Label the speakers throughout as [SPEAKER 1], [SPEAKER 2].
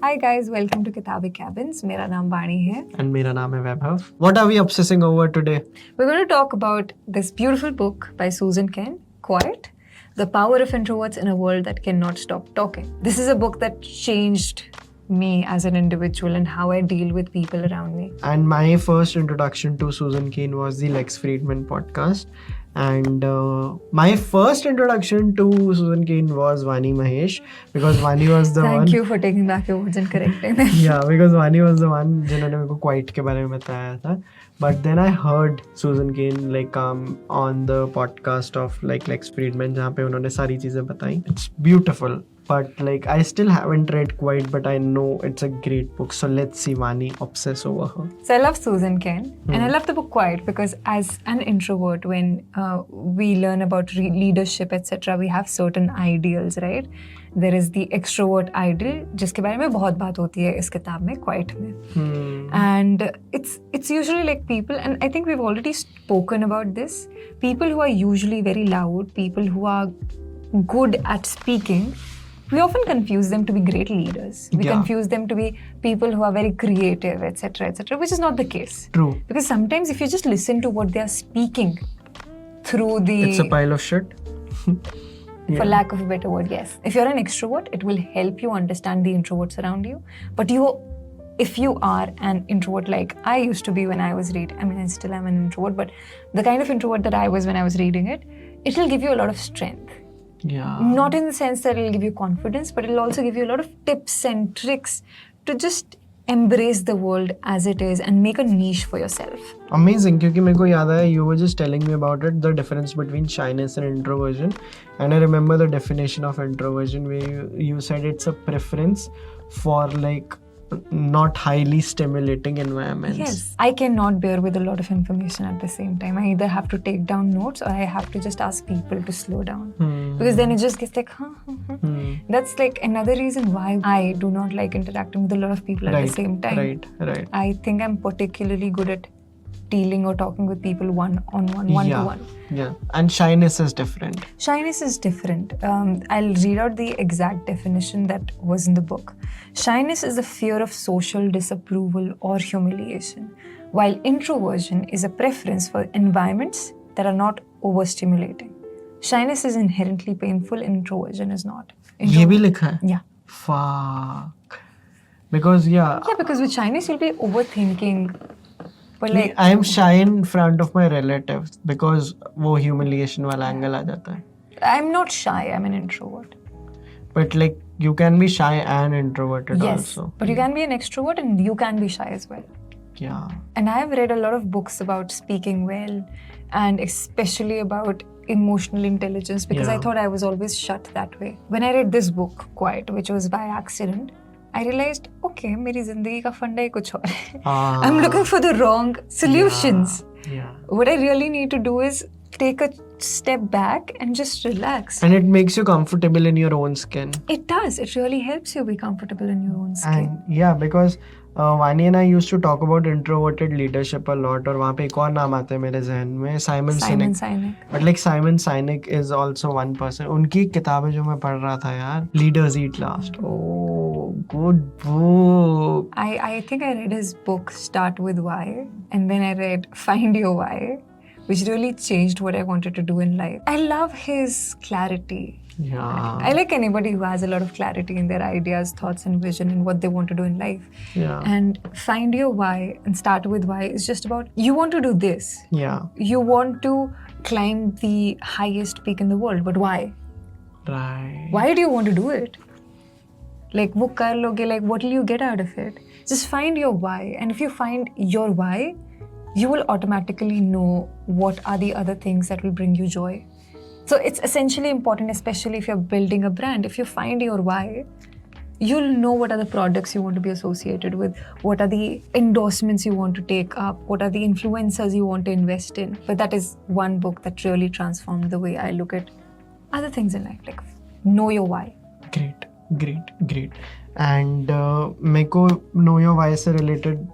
[SPEAKER 1] Hi guys, welcome to Kitabi Cabins. मेरा नाम वाणी है.
[SPEAKER 2] And मेरा नाम है वैभव. What are we obsessing over today?
[SPEAKER 1] We're going to talk about this beautiful book by Susan Cain, Quiet, The Power of Introverts in a World That Cannot Stop Talking. This is a book that changed me as an individual and how I deal with people around me.
[SPEAKER 2] And my first introduction to Susan Cain was the Lex Friedman podcast. And my first introduction to Susan Cain was Vaani Mahesh, because Vaani was the one.
[SPEAKER 1] Thank you for taking back your words and correcting them.
[SPEAKER 2] Yeah, because Vaani was the one जिन्होंने मेरे को Quiet के बारे में बताया था. But then I heard Susan Cain like on the podcast of like Lex Friedman, जहाँ पे उन्होंने सारी चीजें बताई. It's beautiful. But like I still haven't read Quiet, but I know it's a great book. So let's see Vaani obsess over her.
[SPEAKER 1] So I love Susan Cain and I love the book Quiet because as an introvert, when we learn about leadership, etc., we have certain ideals, right? There is the extrovert ideal, जिसके बारे में बहुत बात होती है इस किताब में, Quiet में. And it's usually like people, and I think we've already spoken about this, people who are usually very loud, people who are good at speaking, we often confuse them to be great leaders. We confuse them to be people who are very creative, etc., which is not the case.
[SPEAKER 2] True.
[SPEAKER 1] Because sometimes if you just listen to what they are speaking through the...
[SPEAKER 2] It's a pile of shit.
[SPEAKER 1] For lack of a better word, yes. If you're an extrovert, it will help you understand the introverts around you. But if you are an introvert like I used to be when I was reading, I mean, I still am an introvert, but the kind of introvert that I was when I was reading it, it will give you a lot of strength.
[SPEAKER 2] Yeah.
[SPEAKER 1] Not in the sense that it'll give you confidence, but it'll also give you a lot of tips and tricks to just embrace the world as it is and make a niche for yourself.
[SPEAKER 2] Amazing, क्योंकि मेरे को याद आया, you were just telling me about it, the difference between shyness and introversion. And I remember the definition of introversion where you said it's a preference for like not highly stimulating environments.
[SPEAKER 1] Yes, I cannot bear with a lot of information at the same time. I either have to take down notes or I have to just ask people to slow down. Because then it just gets like, That's like another reason why I do not like interacting with a lot of people at the same time.
[SPEAKER 2] Right.
[SPEAKER 1] I think I'm particularly good at dealing or talking with people one-on-one, one-to-one.
[SPEAKER 2] Yeah, and shyness is different.
[SPEAKER 1] Shyness is different. I'll read out the exact definition that was in the book. Shyness is the fear of social disapproval or humiliation, while introversion is a preference for environments that are not overstimulating. Shyness is inherently painful, introversion is not.
[SPEAKER 2] ये भी लिखा है?
[SPEAKER 1] Yeah.
[SPEAKER 2] Fuck. Because
[SPEAKER 1] because with shyness you'll be overthinking. But like,
[SPEAKER 2] I am shy in front of my relatives because वो humiliation वाला angle आ जाता है.
[SPEAKER 1] I'm not shy, I'm an introvert.
[SPEAKER 2] But like you can be shy and introverted also.
[SPEAKER 1] But you can be an extrovert and you can be shy as well.
[SPEAKER 2] Yeah.
[SPEAKER 1] And I have read a lot of books about speaking well and especially about emotional intelligence because I thought I was always shut that way. When I read this book, Quiet, which was by accident, I realized, okay, मेरी जिंदगी का फंडा ही कुछ और है. I'm looking for the wrong solutions.
[SPEAKER 2] Yeah.
[SPEAKER 1] What I really need to do is take a step back and just relax.
[SPEAKER 2] And it makes you comfortable in your own skin.
[SPEAKER 1] It does. It really helps you be comfortable in your own skin.
[SPEAKER 2] And because Vaani and I used to talk about introverted leadership a lot, और वहाँ पे एक और नाम आता है मेरे जहन में, Simon Sinek. But like Simon Sinek is also one person. उनकी किताबें जो मैं पढ़ रहा था यार, Leaders Eat Last. Oh, good book.
[SPEAKER 1] I think I read his book Start With Why, and then I read Find Your Why, which really changed what I wanted to do in life. I love his clarity.
[SPEAKER 2] Yeah.
[SPEAKER 1] I like anybody who has a lot of clarity in their ideas, thoughts and vision and what they want to do in life.
[SPEAKER 2] Yeah.
[SPEAKER 1] And Find Your Why and Start With Why is just about you want to do this.
[SPEAKER 2] Yeah.
[SPEAKER 1] You want to climb the highest peak in the world, but why?
[SPEAKER 2] Right.
[SPEAKER 1] Why do you want to do it? Like, wo kar loge, like, what will you get out of it? Just find your why. And if you find your why, you will automatically know what are the other things that will bring you joy. So it's essentially important, especially if you're building a brand. If you find your why, you'll know what are the products you want to be associated with, what are the endorsements you want to take up, what are the influencers you want to invest in. But that is one book that really transformed the way I look at other things in life. Like, know your why.
[SPEAKER 2] Great. And मेरे को know your why से related,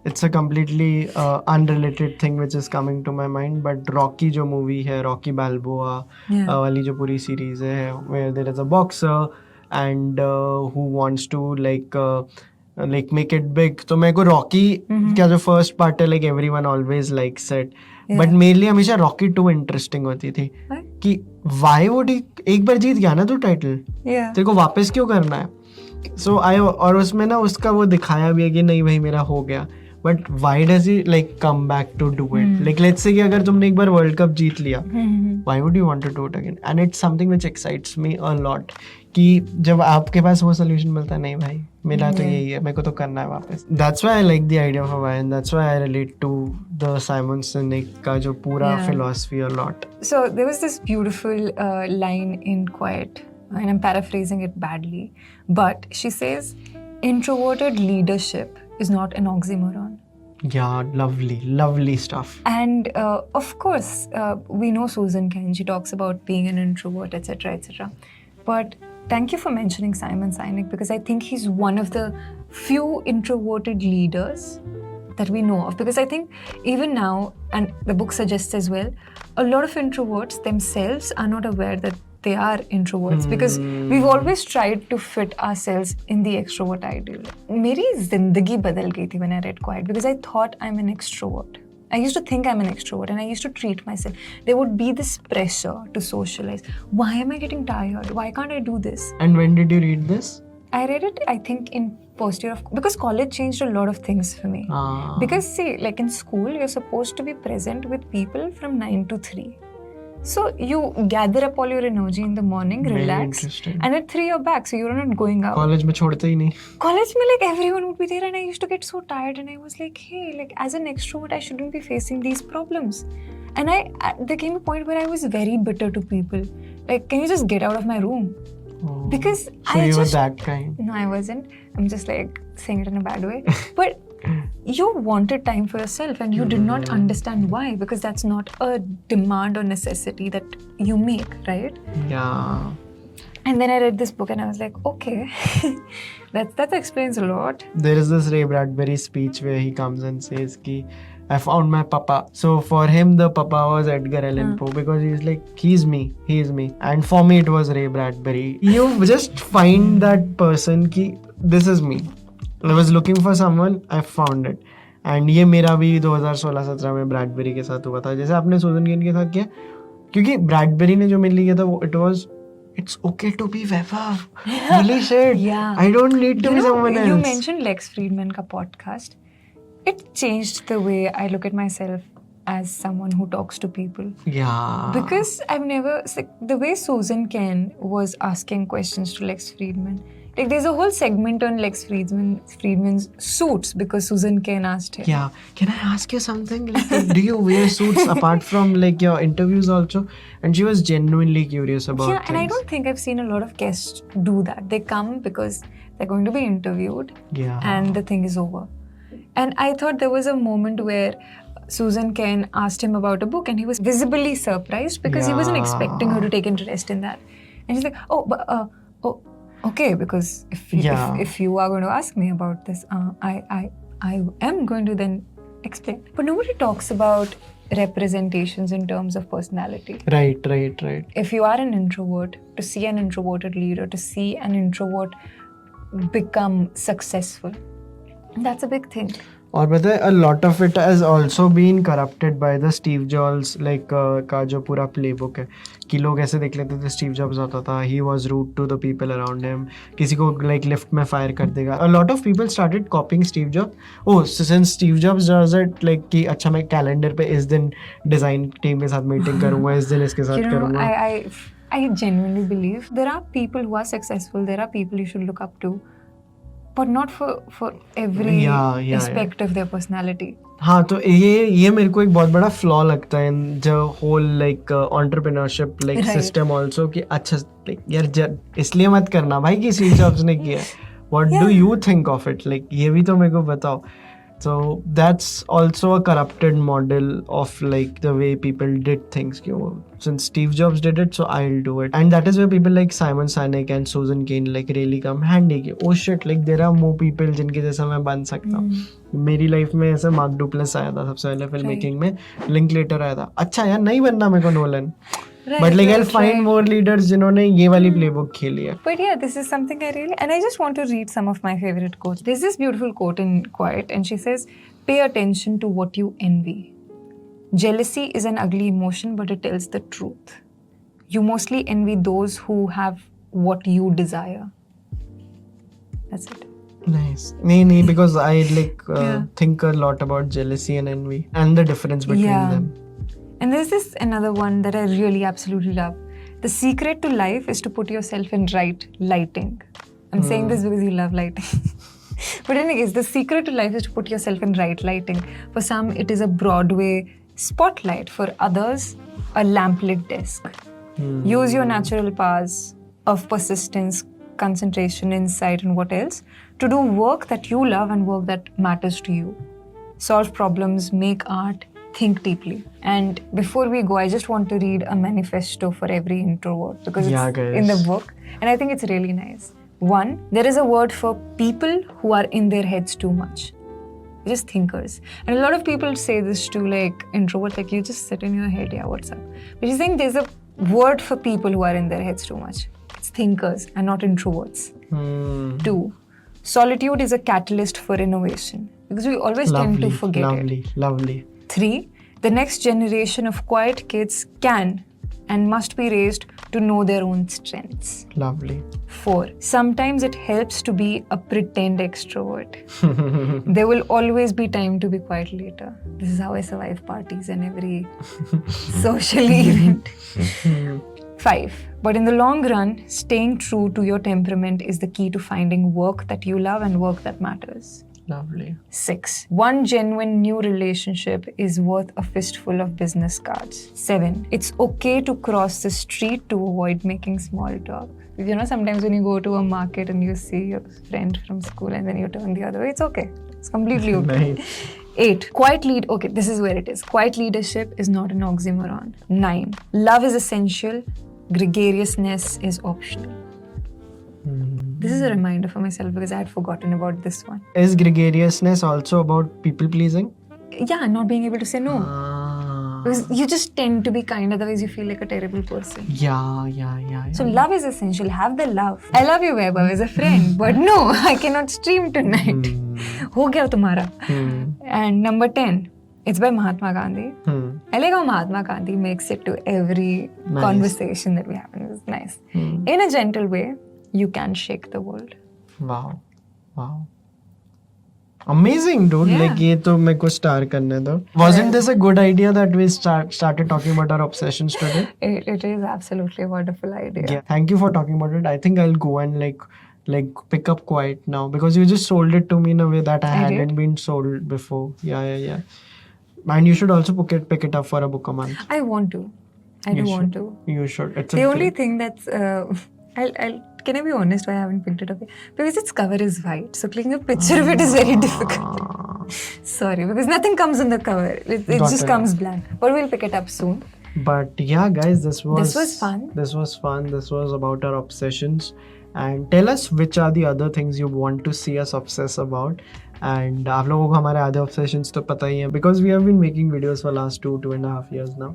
[SPEAKER 2] it's a completely unrelated thing which is coming to my mind, but Rocky जो movie है, Rocky Balboa वाली जो पूरी series है, where there is a boxer and who wants to like make it big. तो मेरे को Rocky का जो फर्स्ट पार्ट है like everyone always likes it, but mainly हमेशा रॉकी 2 इंटरेस्टिंग होती थी कि why would he, एक बार जीत गया ना तू टाइटल, तेरे को वापस क्यों करना है. So और उसमें ना उसका वो दिखाया भी है कि नहीं भाई मेरा हो गया, but why does he like come back to do it? Like let's say कि अगर तुमने एक बार वर्ल्ड कप जीत लिया, why would you want to do it again? And it's something which excites me a lot कि जब आपके पास वो solution मिलता है, नहीं भाई मेरा तो यही है, मेरे को तो करना है वापस. That's why I like the idea of Vaani, and that's why I relate to the Simon Sinek का जो पूरा philosophy a lot.
[SPEAKER 1] So there was this beautiful line in Quiet, and I'm paraphrasing it badly, but she says, introverted leadership is not an oxymoron.
[SPEAKER 2] Yeah, lovely stuff.
[SPEAKER 1] And of course, we know Susan Cain, she talks about being an introvert, etc., etc. But thank you for mentioning Simon Sinek, because I think he's one of the few introverted leaders that we know of. Because I think even now, and the book suggests as well, a lot of introverts themselves are not aware that they are introverts, because we've always tried to fit ourselves in the extrovert ideal. मेरी जिंदगी बदल गई थी when I read Quiet, because I thought I'm an extrovert. I used to think I'm an extrovert, and I used to treat myself. There would be this pressure to socialize. Why am I getting tired? Why can't I do this?
[SPEAKER 2] And when did you read this?
[SPEAKER 1] I read it, I think, in first year of, because college changed a lot of things for me. Because see, like in school, you're supposed to be present with people from 9 to 3. So you gather up all your energy in the morning, relax, and at 3 you're back, so you're not going out.
[SPEAKER 2] College में छोड़ते ही नहीं.
[SPEAKER 1] College में like everyone would be there, and I used to get so tired, and I was like, hey, like as an extrovert, I shouldn't be facing these problems. And there came a point where I was very bitter to people. Like, can you just get out of my room? Because
[SPEAKER 2] so you were that kind.
[SPEAKER 1] No, I wasn't. I'm just like saying it in a bad way. But you wanted time for yourself, and you did not understand why, because that's not a demand or necessity that you make, right?
[SPEAKER 2] Yeah.
[SPEAKER 1] And then I read this book and I was like, okay, that explains a lot.
[SPEAKER 2] There is this Ray Bradbury speech where he comes and says ki, I found my papa. So for him, the papa was Edgar Allan Poe, because he's like, he is me. And for me, it was Ray Bradbury. You just find that person ki, this is me. I was looking for someone, I found it. And ये मेरा भी 2016-17 में ब्रैडबेरी के साथ हुआ था, जैसे आपने सुजन केन के साथ किया, क्योंकि ब्रैडबेरी ने जो मेरे लिए किया था वो it was, it's okay to be vaibhav. Holy shit.
[SPEAKER 1] Yeah.
[SPEAKER 2] I don't need to be someone else.
[SPEAKER 1] You mentioned Lex Friedman ka podcast. It changed the way I look at myself as someone who talks to people.
[SPEAKER 2] Yeah.
[SPEAKER 1] Because I've never, like, the way Susan Cain was asking questions to Lex Friedman. Like, there's a whole segment on Lex Friedman's suits because Susan Cain asked him.
[SPEAKER 2] Yeah. Can I ask you something? Like, do you wear suits apart from like your interviews also? And she was genuinely curious about things.
[SPEAKER 1] And I don't think I've seen a lot of guests do that. They come because they're going to be interviewed.
[SPEAKER 2] Yeah.
[SPEAKER 1] And the thing is over. And I thought there was a moment where Susan Cain asked him about a book, and he was visibly surprised because he wasn't expecting her to take interest in that. And she's like, okay, because if you are going to ask me about this, I am going to then explain. But nobody talks about representations in terms of personality.
[SPEAKER 2] Right.
[SPEAKER 1] If you are an introvert, to see an introverted leader, to see an introvert become successful, that's a big thing.
[SPEAKER 2] और पता है, a lot of it has also been corrupted by the Steve Jobs like का जो पूरा playbook है कि लोग ऐसे देख लेते थे Steve Jobs होता था, he was rude to the people around him, किसी को like lift में fire कर देगा. A lot of people started copying Steve Jobs. Oh, so since Steve Jobs does it like कि अच्छा मैं calendar पे इस दिन design team के साथ meeting करूँगा, इस दिन इसके साथ करूँगा.
[SPEAKER 1] I genuinely believe there are people who are successful, there are people you should look up to, but not for every aspect of their personality.
[SPEAKER 2] हाँ, तो ये मेरे को एक बहुत बड़ा फ्लॉ लगता है in the whole like entrepreneurship like system also कि अच्छा यार इसलिए मत करना भाई कि स्टीव जॉब्स ने किया. What do you think of it, like ये भी तो मेरे को बताओ. So that's also a corrupted model of like the way people did things. Since Steve Jobs did it, so I'll do it. And that is where people like Simon Sinek and Susan Cain like really come handy. Oh shit, like there are more people जिनके जैसा मैं बन सकता हूँ. मेरी life में ऐसे mark du Plessis आया था सबसे पहले फिल्म मेकिंग में, लिंक्लेटर आया था. अच्छा यार नहीं बनना मेरे को Nolan. But like I'll
[SPEAKER 1] right,
[SPEAKER 2] find
[SPEAKER 1] right.
[SPEAKER 2] more leaders जिन्होंने ये वाली playbook खेली है.
[SPEAKER 1] But yeah, this is something I really, and I just want to read some of my favorite quotes. There's this beautiful quote in Quiet, and she says, "Pay attention to what you envy. Jealousy is an ugly emotion, but it tells the truth. You mostly envy those who have what you desire." That's it.
[SPEAKER 2] Nice. Nee, because I like
[SPEAKER 1] Yeah.
[SPEAKER 2] think a lot about jealousy and envy and the difference between
[SPEAKER 1] Yeah.
[SPEAKER 2] them.
[SPEAKER 1] And there's this another one that I really absolutely love. The secret to life is to put yourself in right lighting. I'm saying this because you love lighting. But anyways, the secret to life is to put yourself in right lighting. For some, it is a Broadway spotlight. For others, a lamplit desk. Use your natural powers of persistence, concentration, insight, and what else to do work that you love and work that matters to you. Solve problems, make art, think deeply. And before we go, I just want to read a manifesto for every introvert because
[SPEAKER 2] Yeah,
[SPEAKER 1] it's
[SPEAKER 2] guys.
[SPEAKER 1] in the book and I think it's really nice. 1, there is a word for people who are in their heads too much. Just thinkers. And a lot of people say this to like introverts, like you just sit in your head, yeah, what's up? But she's saying there's a word for people who are in their heads too much. It's thinkers and not introverts. 2, solitude is a catalyst for innovation because we always tend to forget it.
[SPEAKER 2] Lovely.
[SPEAKER 1] 3, the next generation of quiet kids can and must be raised to know their own strengths.
[SPEAKER 2] Lovely.
[SPEAKER 1] 4, sometimes it helps to be a pretend extrovert. There will always be time to be quiet later. This is how I survive parties and every social event. 5, but in the long run, staying true to your temperament is the key to finding work that you love and work that matters.
[SPEAKER 2] Lovely.
[SPEAKER 1] 6, one genuine new relationship is worth a fistful of business cards. 7, it's okay to cross the street to avoid making small talk. You know, sometimes when you go to a market and you see your friend from school and then you turn the other way, it's okay. It's completely okay.
[SPEAKER 2] Nice.
[SPEAKER 1] 8, okay, this is where it is. Quiet leadership is not an oxymoron. 9, love is essential. Gregariousness is optional. This is a reminder for myself because I had forgotten about this one.
[SPEAKER 2] Is gregariousness also about people pleasing?
[SPEAKER 1] Yeah, not being able to say no. Because you just tend to be kind, otherwise you feel like a terrible person.
[SPEAKER 2] Yeah.
[SPEAKER 1] So love is essential. Have the love. I love you, Vaibhav, as a friend, but no, I cannot stream tonight. Ho gaya tumhara. And number 10, it's by Mahatma Gandhi. I like how Mahatma Gandhi makes it to every conversation that we have. And it's nice. In a gentle way, you can shake the world.
[SPEAKER 2] Wow. Amazing, dude.
[SPEAKER 1] Yeah.
[SPEAKER 2] Like ये तो मेरे को star करने दो. Wasn't this a good idea that we started talking about our obsessions today?
[SPEAKER 1] It is absolutely a wonderful idea.
[SPEAKER 2] Yeah. Thank you for talking about it. I think I'll go and like pick up Quiet now because you just sold it to me in a way that I hadn't been sold before. Yeah. And you should also pick it up for a book a month.
[SPEAKER 1] I want to. I do want to.
[SPEAKER 2] You should. It's
[SPEAKER 1] The only thing that's can I be honest why I haven't picked it up yet? Because its cover is white, so clicking a picture of it is very difficult. Sorry, because nothing comes on the cover. It just comes blank. But we'll pick it up soon.
[SPEAKER 2] But yeah, guys, this was
[SPEAKER 1] fun.
[SPEAKER 2] This was fun. This was about our obsessions. And tell us which are the other things you want to see us obsess about. And आप लोगों को हमारे आधे obsessions तो पता ही है because we have been making videos for last 2.5 years now.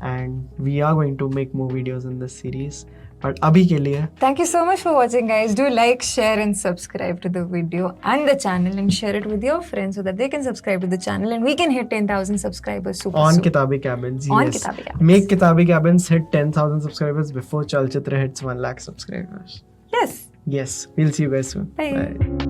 [SPEAKER 2] And we are going to make more videos in this series. But अभी के लिए
[SPEAKER 1] Thank you so much for watching, guys. Do like, share and subscribe to the video and the channel and share it with your friends so that they can subscribe to the channel and we can hit 10,000 subscribers super
[SPEAKER 2] on
[SPEAKER 1] soon.
[SPEAKER 2] Kitabi Cabins.
[SPEAKER 1] On
[SPEAKER 2] Yes.
[SPEAKER 1] Kitabi Cabins.
[SPEAKER 2] Make Kitabi Cabins hit 10,000 subscribers before Chalchitra hits 1 lakh subscribers.
[SPEAKER 1] Yes.
[SPEAKER 2] Yes. We'll see you guys soon.
[SPEAKER 1] Bye.